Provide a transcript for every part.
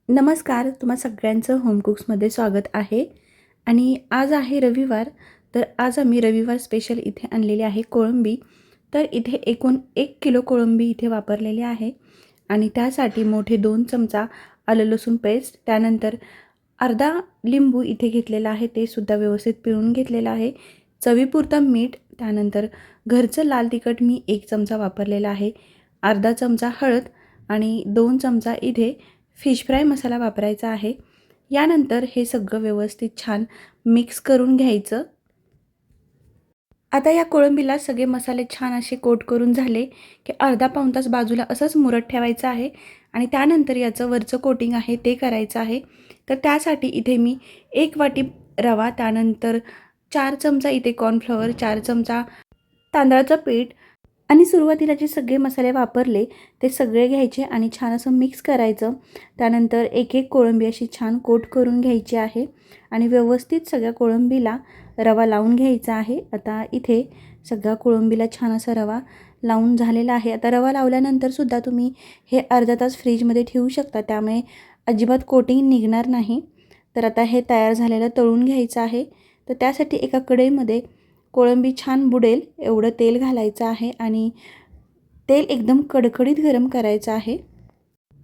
नमस्कार, तुम्हा सगळ्यांचं होम कुक्समध्ये स्वागत आहे. आणि आज आहे रविवार, तर आज आम्ही रविवार स्पेशल इथे आणलेली आहे कोळंबी. तर इथे एकूण 1 किलो कोळंबी इथे वापरलेली आहे आणि त्यासाठी मोठे 2 चमचा आलं लसूण पेस्ट, त्यानंतर अर्धा लिंबू इथे घेतलेला आहे, ते सुद्धा व्यवस्थित पिळून घेतलेलं आहे. चवीपुरतं मीठ, त्यानंतर घरचं लाल तिखट मी 1 चमचा वापरलेला आहे, अर्धा चमचा हळद आणि 2 चमचा इथे फिश फ्राय मसाला वापरायचा आहे. यानंतर हे सगळं व्यवस्थित छान मिक्स करून घ्यायचं. आता या कोळंबीला सगळे मसाले छान असे कोट करून झाले की अर्धा पाऊण तास बाजूला असंच मुरत ठेवायचं आहे आणि त्यानंतर याचं वरचं कोटिंग आहे ते करायचं आहे. तर त्यासाठी इथे मी 1 वाटी रवा, त्यानंतर 4 चमचा इथे कॉर्नफ्लॉवर, 4 चमचा तांदळाचं पीठ आणि सुरुवातीला जे सगळे मसाले वापरले ते सगळे घ्यायचे आणि छान असं मिक्स करायचं. त्यानंतर एक एक कोळंबी अशी छान कोट करून घ्यायची आहे आणि व्यवस्थित सगळ्या कोळंबीला रवा लावून घ्यायचा आहे. आता इथे सगळ्या कोळंबीला छान असा रवा लावून झालेला आहे. आता रवा लावल्यानंतरसुद्धा तुम्ही हे अर्धा तास फ्रीजमध्ये ठेवू शकता, त्यामुळे अजिबात कोटिंग निघणार नाही. तर आता हे तयार झालेलं तळून घ्यायचं आहे. तर त्यासाठी एका कढईमध्ये कोळंबी छान बुडेल एवढं तेल घालायचं आहे आणि तेल एकदम कडकडीत गरम करायचं आहे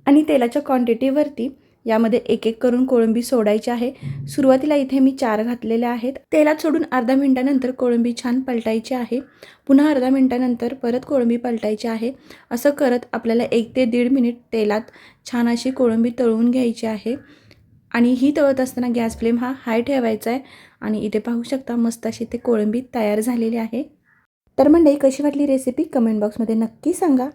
आणि तेलाच्या क्वांटिटीवरती यामध्ये एक एक करून कोळंबी सोडायची आहे. सुरुवातीला इथे मी 4 घातलेल्या आहेत. तेलात सोडून अर्धा मिनटानंतर कोळंबी छान पलटायची आहे. पुन्हा अर्धा मिनटानंतर परत कोळंबी पलटायची आहे. असं करत आपल्याला 1 ते 1.5 मिनिट तेलात छान अशी कोळंबी तळून घ्यायची आहे आणि ही तळत असताना गॅस फ्लेम हा हाय ठेवायचा आहे. आणि इथे पाहू शकता मस्त अशी ते कोळंबी तयार झालेली आहे. तर मंडळी, कशी वाटली रेसिपी कमेंट बॉक्समध्ये नक्की सांगा.